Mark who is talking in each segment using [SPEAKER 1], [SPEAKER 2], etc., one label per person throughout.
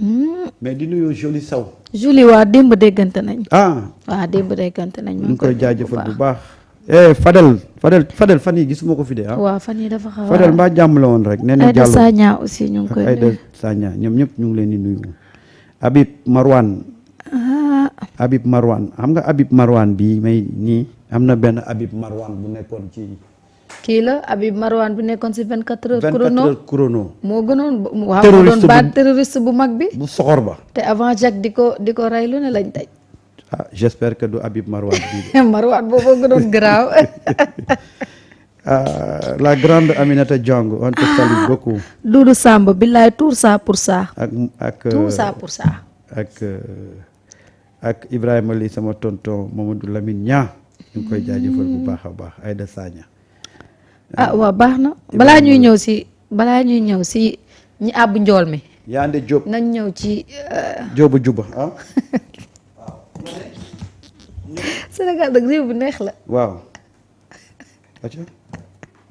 [SPEAKER 1] mais di nuyu Jolie Sow.
[SPEAKER 2] Julie waa démb déggante nañ.
[SPEAKER 1] waaw
[SPEAKER 2] démb déggante nañ.
[SPEAKER 1] ñu ngi koy jaajëfal bu baax. Fadel fan yi gisuma ko fi de
[SPEAKER 2] waaw fan yi dafa xaw a
[SPEAKER 1] Fadel mbaa jàmm la woon rek. nee na
[SPEAKER 2] Aïda Sagna aussi ñu ngi koy nuyu.
[SPEAKER 1] Aïda Sagna ñoom ñëpp ñu ngi leen di nuyu. Habib Marwan. Habib Marwan xam nga Habib Marwan bii may nii am na benn Habib Marwan bu nekkoon ci.
[SPEAKER 2] kii la Habib Marwan bi nekkoon si 24 heures.
[SPEAKER 1] 24 heures chrono.
[SPEAKER 2] moo gënoon waaw moo doon baat terroriste bu mag bi.
[SPEAKER 1] bu soxor ba.
[SPEAKER 2] te avant Jacques di ko rey lu ne lañ tey.
[SPEAKER 1] j'espère que du Habib Marwan bii.
[SPEAKER 2] Marwan boobu gënoon garaaw.
[SPEAKER 1] la grande Aminata Diong on te salue beaucoup.
[SPEAKER 2] Doudou Samb billaay tout ça pour ça.
[SPEAKER 1] ak
[SPEAKER 2] tout ça pour ça.
[SPEAKER 1] ak Ibrahima li sama tonton Mamadou Lamine Niang ñu ngi koy jaajëfal bu baax a baax Aïda Sagna.
[SPEAKER 2] waaw baax na balaa ñuy ñëw si ñi àbb njool mi.
[SPEAKER 1] Yande Diop
[SPEAKER 2] nañ ñëw ci.
[SPEAKER 1] Diop juba
[SPEAKER 2] Sénégal nag réew bu neex la.
[SPEAKER 1] waaw.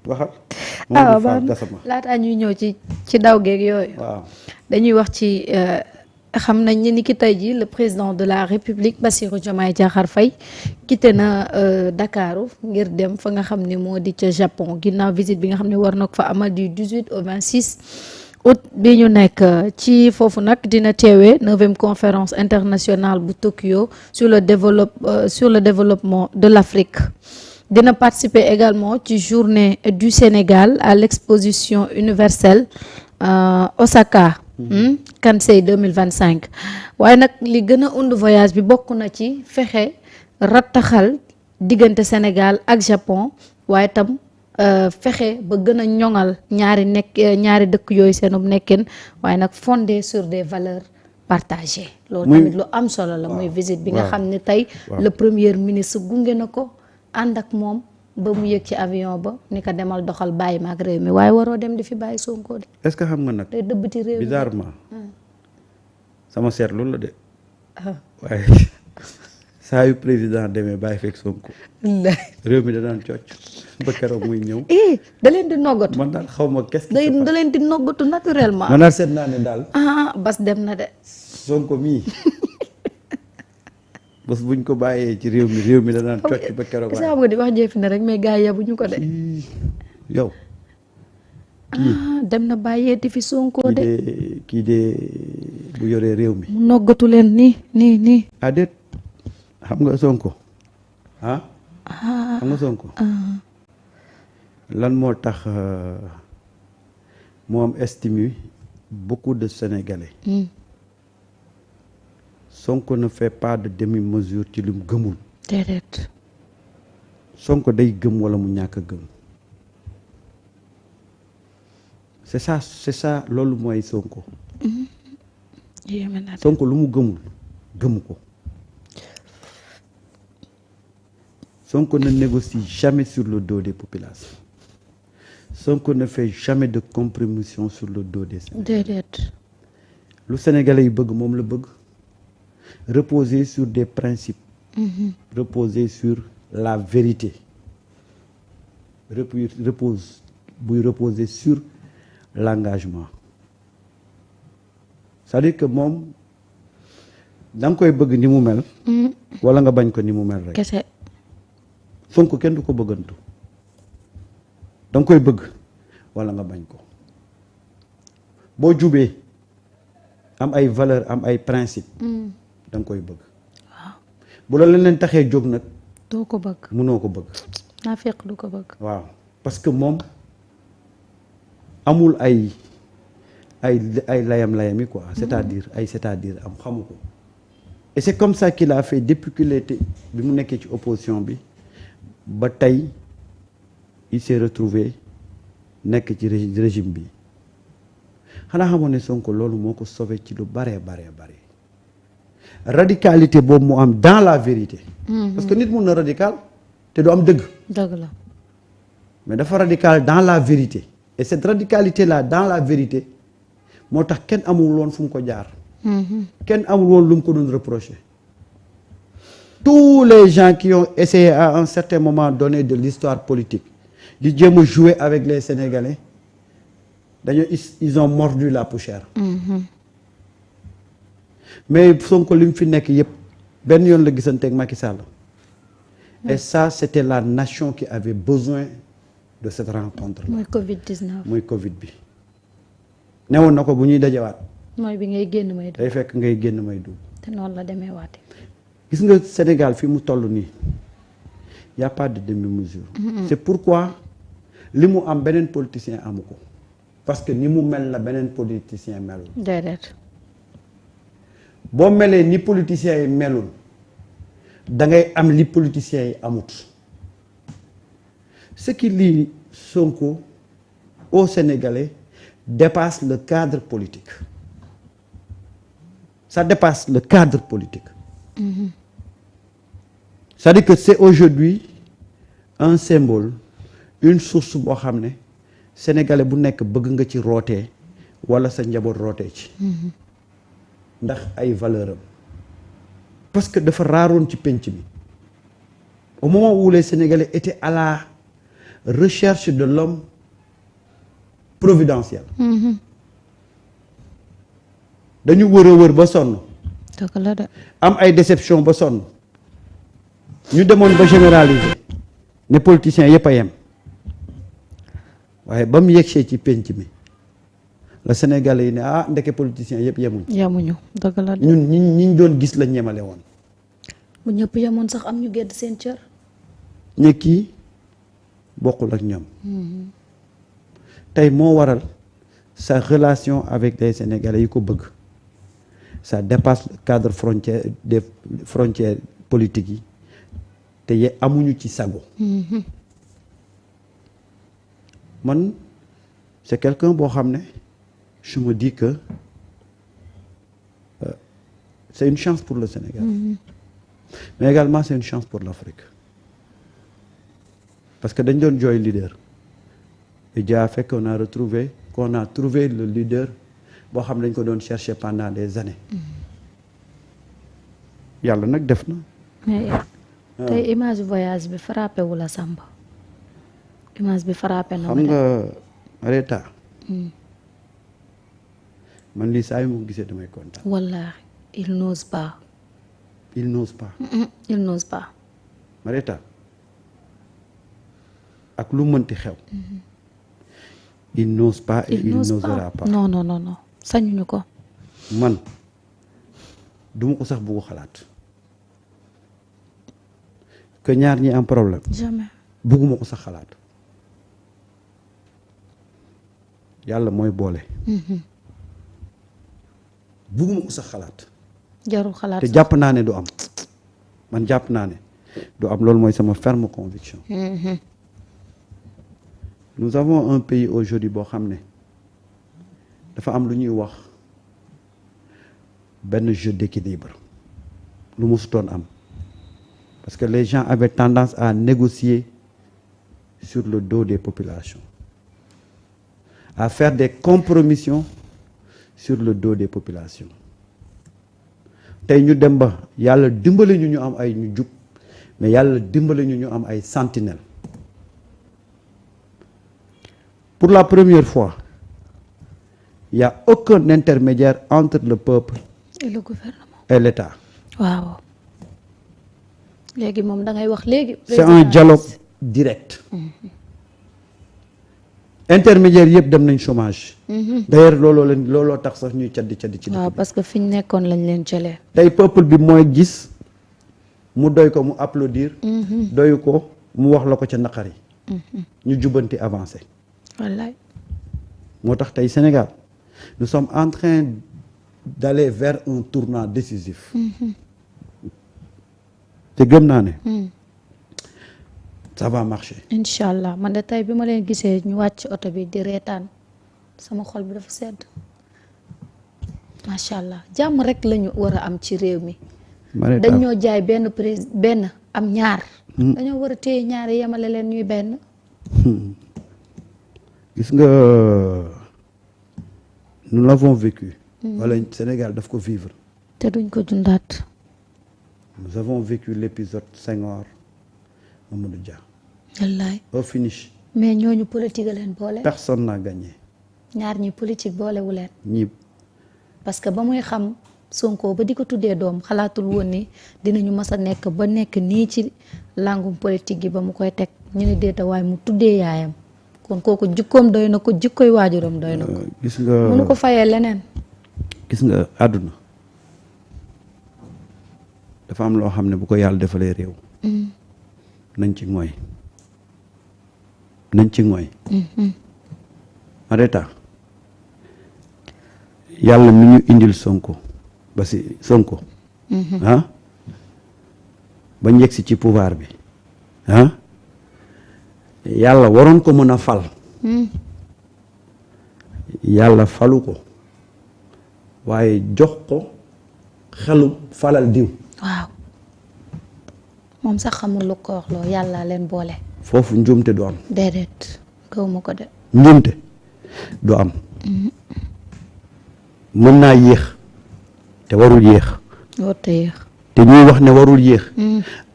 [SPEAKER 1] waxal.
[SPEAKER 2] baax na laataa ñuy ñëw ci daw geeg yooyu.
[SPEAKER 1] waaw
[SPEAKER 2] dañuy wax ci. xam nañ ni ki tey ji le président de la République Bassirou Diomaye Diakhar Faye quitté na Dakaru ngir dem fa nga xam ne moo di ca Japon ginnaaw visite bi nga xam ne war na ko fa amal du 18 au 26 août bi ñu nekk ci foofu nag dina teewee 9e conférence internationale bu Tokyo sur le développement de l'Afrique. Dina participer également ci journée du Sénégal à l'exposition universelle Osaka. Kansai 2025 waaye nag li gën a und voyage bi bokk na ci fexe rattaxal diggante Sénégal ak Japon waaye tam fexe ba gën a ñoŋal ñaari dëkk yooyu seenum nekkin waaye nag fondé sur des valeurs partagées. loolu tamit lu am solo la muy visite bi nga xam ne tey le premier ministre gunge na ko ànd ak moom ba mu yëg ci avion ba ni ko demal doxal bàyyi ma ak réew mi waaye waroo dem di fi bàyyi Sonko de.
[SPEAKER 1] est-ce que xam nga nag.
[SPEAKER 2] day dëbbati réew mi
[SPEAKER 1] bizarrement sama seetlu la de. waaye saa yu président demee bàyyi fekk Sonko. réew mi da daan cocc ba keroog muy ñëw.
[SPEAKER 2] da leen di noggatu.
[SPEAKER 1] man daal xaw ma qu'est-ce qui
[SPEAKER 2] da leen di noggatu naturellement.
[SPEAKER 1] man daal seet naa ne daal.
[SPEAKER 2] bas dem na de.
[SPEAKER 1] Sonko mii. bés buñ ko bàyyee ci réew mi da daan cocc ba keroog.
[SPEAKER 2] waaye nga di wax jëfi na rek mais gars yi yabuñu ko de.
[SPEAKER 1] yow.
[SPEAKER 2] dem na bàyyeeti fi Sonko de.
[SPEAKER 1] kii de bu yoree réew mi.
[SPEAKER 2] mu noggatu leen nii.
[SPEAKER 1] déet xam nga Sonko xam nga Sonko. lan moo tax moo am estime beaucoup de Sénégalais. Sonko ne fait pas de demi-mesure ci lu mu gëmul.
[SPEAKER 2] déedéet.
[SPEAKER 1] Sonko day gëm wala mu ñàkk a gëm. c'est ça loolu mooy Sonko. Sonko lu mu gëmul gëmu ko. Sonko ne négocie jamais sur le dos des populations. Sonko ne fait jamais de compromission sur le dos des Sénégalais.
[SPEAKER 2] déedéet.
[SPEAKER 1] lu Sénégalais yi bëgg moom la bëgg. reposer sur des principes. reposer sur la vérité. reposer sur l'engagement. c'est-à-dire que moom da nga koy bëgg ni mu mel. wala nga bañ ko ni mu mel rek.
[SPEAKER 2] kese.
[SPEAKER 1] Sonko kenn du ko bëggantu. da nga koy bëgg wala nga bañ ko. boo jubee am ay valeur am ay principe. da nga koy bëgg.
[SPEAKER 2] waaw.
[SPEAKER 1] bu la leen taxee jóg nag.
[SPEAKER 2] doo ko bëgg.
[SPEAKER 1] mënoo ko bëgg.
[SPEAKER 2] naa fekk du ko bëgg.
[SPEAKER 1] waaw parce que moom amul ay layam yi quoi. c'est-à-dire am xamu ko. et c'est comme ça qu'il a fait depuis qu'il était bi mu nekkee ci opposition bi ba tey il s'est retrouvé nekk ci régime bi xanaa xamoon ne Sonko loolu moo ko sauvé ci lu bare. radicalité boobu mu am dans la vérité. parce que nit mun na radical te du am dëgg.
[SPEAKER 2] dëgg la.
[SPEAKER 1] mais dafa radical dans la vérité et cette radicalité là dans la vérité moo tax kenn amul woon fu mu ko jaar. kenn amul woon lu mu ko doon reprocher. tous les gens qui ont essayé à un certain moment donné de l'histoire politique di jéem a jouer avec les Sénégalais ils ont mordu la poussière. mais Sonko li mu fi nekk yëpp benn yoon la gisanteeg Macky Sall. Et ça c'était la nation qui avait besoin de cette rencontre.
[SPEAKER 2] mooy Covid-19.
[SPEAKER 1] mooy Covid bi. newoon na ko bu ñuy dajawaat.
[SPEAKER 2] mooy bi ngay génn may dugg.
[SPEAKER 1] day fekk ngay génn may dugg.
[SPEAKER 2] te noonu la demee waate.
[SPEAKER 1] gis nga Sénégal fi mu toll nii y a pas de demi-mesure. C'est pourquoi li mu am beneen politicien amu ko. parce que ni mu mel la beneen politicien melul.
[SPEAKER 2] déedéet.
[SPEAKER 1] boo melee ni politiciens yi melul da ngay am li politiciens yi amut. ce qui lie Sonko aux Sénégalais dépasse le cadre politique. Ça dépasse le cadre politique. C'est-à-dire que c'est aujourd'hui un symbole, une source boo xam ne sénégalais bu nekk bëgg nga ci rootee wala sa njaboot rootee ci. ndax ay valeur am. parce que dafa raaroon ci penc mi. au moment où les Sénégalais étaient à la recherche de l'homme providentiel. dañu wër ba sonn.
[SPEAKER 2] dëgg la de.
[SPEAKER 1] am ay déception ba sonn. ñu demoon ba généraliser ne politiciens yëpp a yem waaye ba mu yegsee ci penc mi la Sénégalais yi ne ah ndeke politiciens yëpp yemuñ.
[SPEAKER 2] yemuñu dëgg la de.
[SPEAKER 1] ñun ñi doon gis la ñemale woon.
[SPEAKER 2] bu ñëpp yemoon sax am ñu gedd seen cër.
[SPEAKER 1] ne kii bokkul ak ñoom. tey moo waral sa relation avec les Sénégalais yi ko bëgg ça dépasse le cadre frontière des frontières politiques yi. te ye amuñu ci sago. man c'est quelqu'un boo xam ne je me dis que c'est une chance pour le Sénégal. mais également c'est une chance pour l'Afrique. parce que dañ doon jooy leader. et Dieu a fait qu'on a trouvé le leader boo xam ne dañ ko doon chercher pendant des années. yàlla nag def na.
[SPEAKER 2] tey image voyage bi frappé wu la Samba. image bi frappé na.
[SPEAKER 1] xam nga Mareta. man lii saa yu ma ko gisee damay kontaan.
[SPEAKER 2] wallaahi il n'ose pas.
[SPEAKER 1] il n'ose pas.
[SPEAKER 2] il n'ose pas.
[SPEAKER 1] Mareta ak lu mënti xew. il n'ose pas et il n'osera pas.
[SPEAKER 2] non non non non sañuñu ko.
[SPEAKER 1] man duma ko sax bëgg xalaat. que ñaar ñi am problème.
[SPEAKER 2] jamais.
[SPEAKER 1] bëgguma ko sax xalaat. yàlla mooy boole. bëgguma ko sax xalaat.
[SPEAKER 2] jarul xalaat
[SPEAKER 1] te jàpp naa ne du am. man jàpp naa ne du am loolu mooy sama ferme conviction. nous avons un pays aujourd'hui boo xam ne dafa am lu ñuy wax benn jeu d'équilibre lu musutoon am. parce que les gens avaient tendance à négocier sur le dos des populations, à faire des compromissions sur le dos des populations. tey ñu dem ba yàlla dimbali ñu am ay ñu jub mais yàlla dimbali ñu am ay sentinelles. pour la première fois il y a aucun intermédiaire entre le peuple
[SPEAKER 2] et le gouvernement
[SPEAKER 1] et l'État.
[SPEAKER 2] waaw. léegi moom da ngay wax léegi.
[SPEAKER 1] c'est un dialogue direct. intermédiaire yëpp dem nañ chômage. d'ailleurs looloo tax sax ñuy caddi ci.
[SPEAKER 2] waaw parce que fi ñu nekkoon lañ leen jëlee.
[SPEAKER 1] tey peuple bi mooy gis mu doy ko mu applaudir. doyu ko mu wax la ko ca naqari. ñu jubbanti avancé.
[SPEAKER 2] wallaay.
[SPEAKER 1] moo tax tey Sénégal nous sommes en train d'aller vers un tournant décisif. te gëm naa ne. ça va marcher.
[SPEAKER 2] incha allah man de tey bi ma leen gisee ñu wàcc oto bi di reetaan sama xol bi dafa sedd macha allah jàmm rek lañu war a am ci réew mi. dañoo jaay benn am ñaar. dañoo war a téye ñaar yemale leen ñuy benn.
[SPEAKER 1] gis nga nous l'avons vécu. wala Sénégal daf ko vivre.
[SPEAKER 2] te duñ ko dundaat.
[SPEAKER 1] nous avons vécu l'épisode Senghor Mamadou Dia.
[SPEAKER 2] wallaay.
[SPEAKER 1] au finish.
[SPEAKER 2] mais ñooñu politique a leen boole.
[SPEAKER 1] personne n'a gagné.
[SPEAKER 2] ñaar ñi politique boolewu leen.
[SPEAKER 1] ñi.
[SPEAKER 2] parce que ba muy xam Sonko ba di ko tuddee doom xalaatul woon ni dinañu mas a nekk ba nekk nii ci langum politique gi ba mu koy teg ñu ne déeta waaye mu tuddee yaayam kon kooku jikkoom doy na ko jikkoy waajuram doy na ko.
[SPEAKER 1] gis nga
[SPEAKER 2] mënu ko fayee leneen.
[SPEAKER 1] gis nga àdduna dafa am loo xam ne bu ko yàlla defalee réew. nañ ci mooy. Mareta yàlla mi ñu indil Sonko ba si Sonko. ba njëkk si ci pouvoir bi yàlla waroon ko mën a fal. yàlla falu ko waaye jox ko xelu falal diw.
[SPEAKER 2] waaw moom sax xamul lu ko wax loo yàlla leen boole.
[SPEAKER 1] foofu njuumte du am.
[SPEAKER 2] déedéet gaw ma ko de.
[SPEAKER 1] njuumte du am. mën naa yéex te warul yéex.
[SPEAKER 2] warut a yéex.
[SPEAKER 1] te ñuy wax ne warul yéex.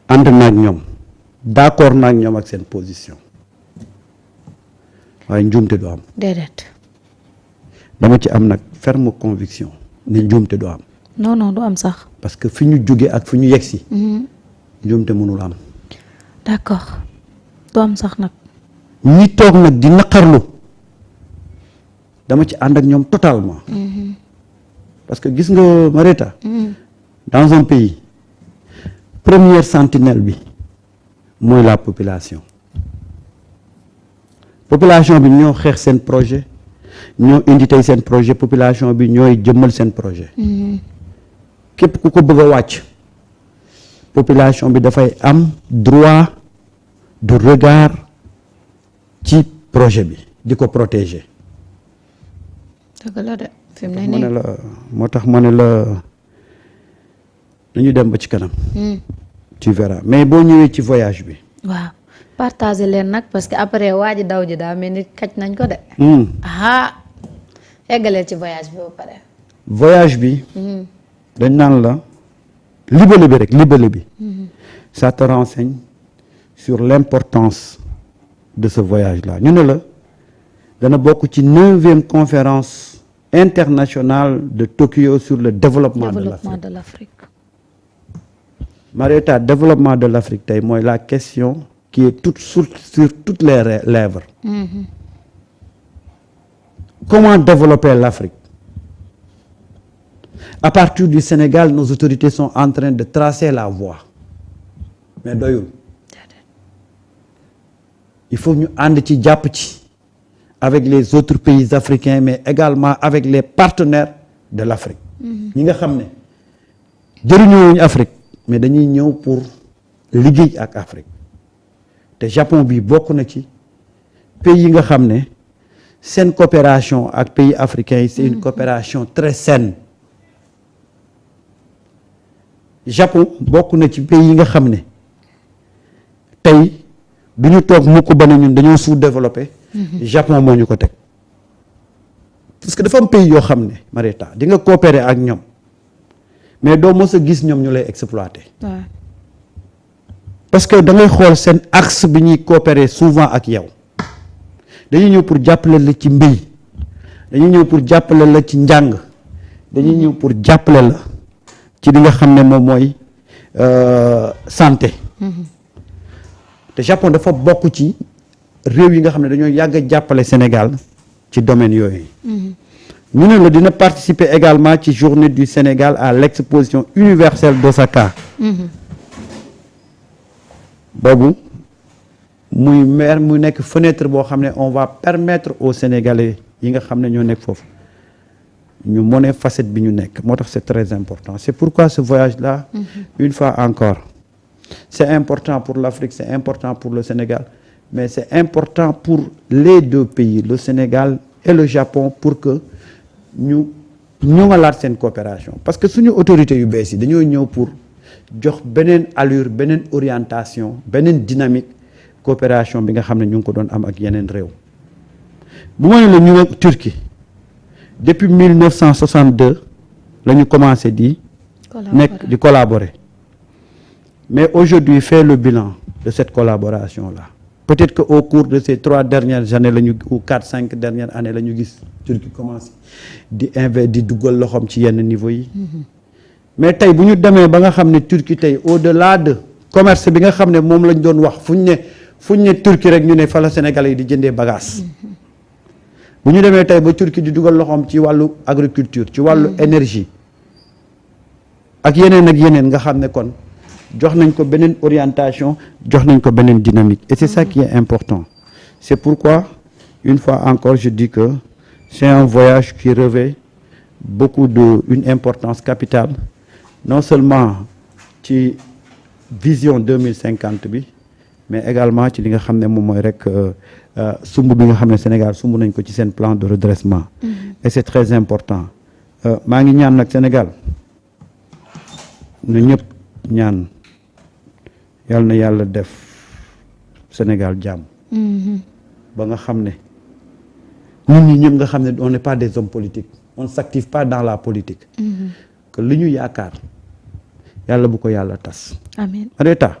[SPEAKER 1] ànd naag ñoom d'accord naag ñoom ak seen position waaye njuumte du am.
[SPEAKER 2] déedéet.
[SPEAKER 1] dama ci am nag ferme conviction ne njuumte du am.
[SPEAKER 2] non non du am sax.
[SPEAKER 1] parce que fi ñu jóge ak fi ñu yegsi. njuumte mënul am.
[SPEAKER 2] d'accord du am sax nag.
[SPEAKER 1] ñi toog nag di naqarlu dama ci ànd ak ñoom totalement. parce que gis nga Mareta. dans un pays première sentinelle bi mooy la population. population bi ñoo xeex seen projet ñoo indi tey seen projet population bi ñooy jëmmal seen projet. képp ku ko bëgg a wàcc population bi dafay am droit de regard ci projet bi di ko protéger.
[SPEAKER 2] dëgg la de fi mu ne
[SPEAKER 1] ma
[SPEAKER 2] nii
[SPEAKER 1] ne la moo tax ma ne la dañu dem ba ci kanam. tu verras mais boo ñëwee ci voyage bi.
[SPEAKER 2] waaw partager leen nag parce que après waa ji daw ji daa mel ni kaj nañ ko de. ah eggaleel ci voyage bi ba pare.
[SPEAKER 1] voyage bi. dañ naan la libellé bi rek libellé bi. ça te renseigne sur l'importance de ce voyage là ñu ne la dana bokk ci 9e conférence internationale de Tokyo sur le développement de l'Afrique. Mareta, développement de l'Afrique tey mooy la question qui est toute sur toutes les lèvres. Comment développer l'Afrique? À partir du Sénégal, nos autorités sont en train de tracer la voie mais doyul. Il faut ñu ànd ci jàpp ci avec les autres pays africains mais également avec les partenaires de l'Afrique. ñi nga xam ne jëriñoo wuñu Afrique mais dañuy ñëw pour liggéey ak Afrique te Japon bi bokk na ci pays yi nga xam ne seen coopération ak pays africains yi c'est une coopération très saine. Japon bokk na ci pays yi nga xam ne tey du ñu toog mukk ba ne ñun dañoo sous-développé. Japon moo ñu ko teg parce que dafa am pays yoo xam ne Mareta di nga coopérer ak ñoom mais doo mës a gis ñoom ñu lay exploiter. parce que da ngay xool seen axe bi ñuy coopérer souvent ak yow dañuy ñëw pour jàppale la ci mbéy dañuy ñëw pour jàppale la ci njàng dañuy ñëw pour jàppale la ci li nga xam ne moom mooy santé. te Japon dafa bokk ci réew yi nga xam ne dañoo yàgg a jàppale Sénégal ci domaine yooyu. ñu ne la dina participer également ci journée du Sénégal à l'exposition universelle d'Osaka. boobu muy mu nekk fenêtre boo xam ne on va permettre aux Sénégalais yi nga xam ne ñoo nekk foofu ñu mone facette bi ñu nekk moo tax c'est très important c'est pourquoi ce voyage-là. une fois encore c'est important pour l'Afrique c'est important pour le Sénégal mais c'est important pour les deux pays le Sénégal et le Japon pour que ñu ñoŋalaat seen coopération parce que suñu autorités yu bees yi dañoo ñëw pour jox beneen allure beneen orientation beneen dynamique coopération bi nga xam ne ñu ngi ko doon am ak yeneen réew bu ma ne la ñu ak Turquie depuis 1962 la ñu commencé di collaborer mais aujourd'hui fait le bilan de cette collaboration là peut-être que au cours de ces 3 dernières années la ñu ou 4-5 dernières années la ñu gis Turquie commencé di duggal loxoom ci yenn niveau yi mais tey bu ñu demee ba nga xam ne Turquie tey au-delà de commerce bi nga xam ne moom lañ doon wax fu ñu ne Turquie rek ñu ne fa la Sénégalais yi di jëndee bagage bu ñu demee tey ba Turquie di dugal loxoom ci wàllu agriculture ci wàllu énergie ak yeneen nga xam ne kon jox nañ ko beneen orientation jox nañ ko beneen dynamique et c'est ça qui est important. C'est pourquoi une fois encore je dis que c'est un voyage qui revêt beaucoup une importance capitale non seulement ci vision 2050 bi mais également ci li nga xam ne moom mooy rek sumb bi nga xam ne Sénégal sumb nañ ko ci seen plan de redressement. Et c'est très important. maa ngi ñaan nag Sénégal na ñëpp ñaan yàlla na yàlla def Sénégal jàmm. ba nga xam ne ñun ñi ñëpp nga xam ne on n'est pas des hommes politiques on ne s'active pas dans la politique. que li ñu yaakaar yàlla bu ko yàlla tas.
[SPEAKER 2] amiin
[SPEAKER 1] Arrêta.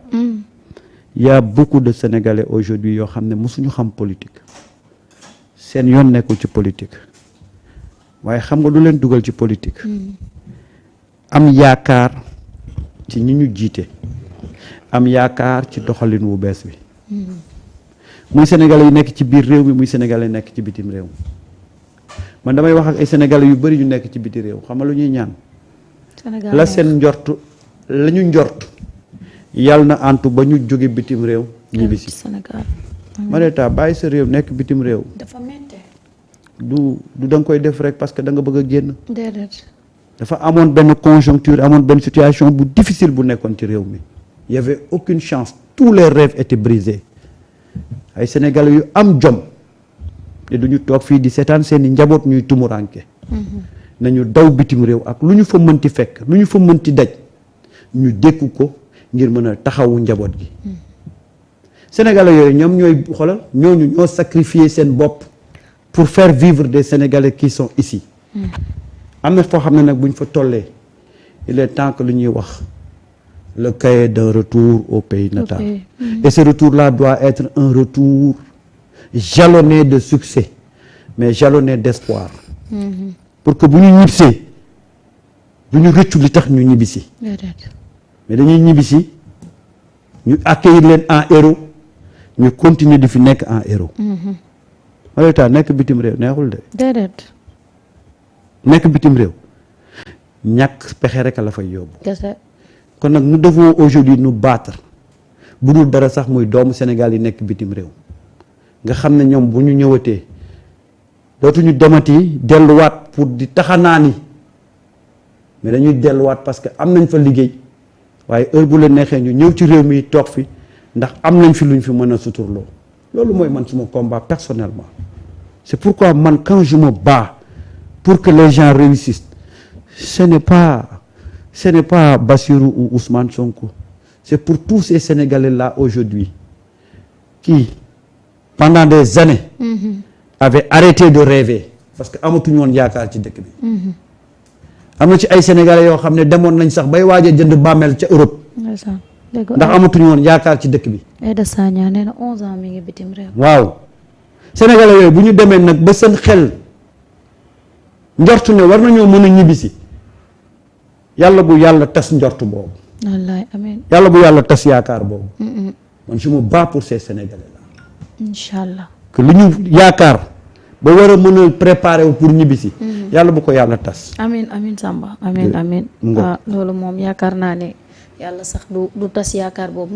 [SPEAKER 1] Il y a beaucoup de Sénégalais aujourd'hui yoo xam ne mosuñu xam politique seen yoon nekkul ci politique waaye xam nga lu leen dugal ci politique. am yaakaar ci ñi ñu jiite am yaakaar ci doxalin wu bees bi. muy Sénégalais yi nekk ci biir réew mi muy Sénégalais yi nekk ci bitim réew man damay wax ak ay Sénégalais yu bari yu nekk ci biti réew xam nga lu ñuy ñaan. la seen njort la ñu njort yàlla na antu ba ñu jóge bitim réew ñibbisi.
[SPEAKER 2] Sénégal.
[SPEAKER 1] Mareta bàyyi sa réew nekk bitim réew.
[SPEAKER 2] dafa métti.
[SPEAKER 1] du da nga koy def rek parce que da nga bëgg a génn.
[SPEAKER 2] déedéet.
[SPEAKER 1] dafa amoon benn conjoncture amoon benn situation bu difficile bu nekkoon ci réew mi. il y avait aucune chance tous les rêves étaient brisés. ay Sénégalais yu am jom te duñu toog fii di seetaan seeni njaboot ñuy tumuranke nañu daw bitim réew ak lu ñu fa mënti fekk lu ñu fa mënti daj ñu dékku ko ngir mën a taxawu njaboot gi. Sénégalais yooyu ñoom ñooy xoolal ñooñu ñoo sacrifier seen bopp pour faire vivre des Sénégalais qui sont ici. am na foo xam ne nag bu ñu fa tollee il est temps que lu ñuy wax le cahier d'un retour au pays natal. Et ce retour-là doit être un retour jalonné de succès mais jalonné d'espoir. Pour que bu ñu ñibbisee bu ñu rëccu li tax ñu ñibbisi. mais dañuy ñibbisi ñu accueillir leen en héros ñu continuer di fi nekk en héros. Mareta nekk bitim réew neexul de.
[SPEAKER 2] déedéet.
[SPEAKER 1] nekk bitim réew ñàkk pexe rek a la fay yóbbu.
[SPEAKER 2] kese.
[SPEAKER 1] kon nag nous devons aujourd'hui nous battre bu dul dara sax muy doomu Sénégal yi nekk bitim réew nga xam ne ñoom bu ñu ñëwatee dootuñu demati delluwaat pour di taxanaani mais dañuy delluwaat parce que am nañ fa liggéey waaye heure bu leen neexee ñu ñëw ci réew mi toog fi ndax am nañ fi luñ fi mën a suturloo loolu mooy man suma combat personnellement. c'est pourquoi man quand je me bats pour que les gens réussissent ce n'est pas Bassirou ou Ousmane Sonko c'est pour tous ces Sénégalais-là aujourd'hui qui pendant des années avaient arrêté de rêver parce que amatuñu woon yaakaar ci dëkk bi. am na ci ay Sénégalais yoo xam ne demoon nañ sax bay waaj a jënd bàmmeel ca Europe. ndax amatuñu woon yaakaar ci dëkk bi.
[SPEAKER 2] Aïda Sagna nee na 11 ans mi ngi bitim réew.
[SPEAKER 1] waaw Sénégalais yooyu bu ñu demee nag ba seen xel njortu ne war nañoo mën a ñibbisi yàlla bu yàlla tas njortu boobu.
[SPEAKER 2] wallaay amiin.
[SPEAKER 1] yàlla bu yàlla tas yaakaar boobu. man je me bats pour ces Sénégalais-là.
[SPEAKER 2] Inch'Allah.
[SPEAKER 1] que lu ñu yaakaar ba war a mën a préparer wu pour ñibbisi. yàlla bu ko yàlla tas.
[SPEAKER 2] amiin amiin Samba amiin amiin. loolu moom yaakaar naa ne yàlla sax du tas yaakaar boobu.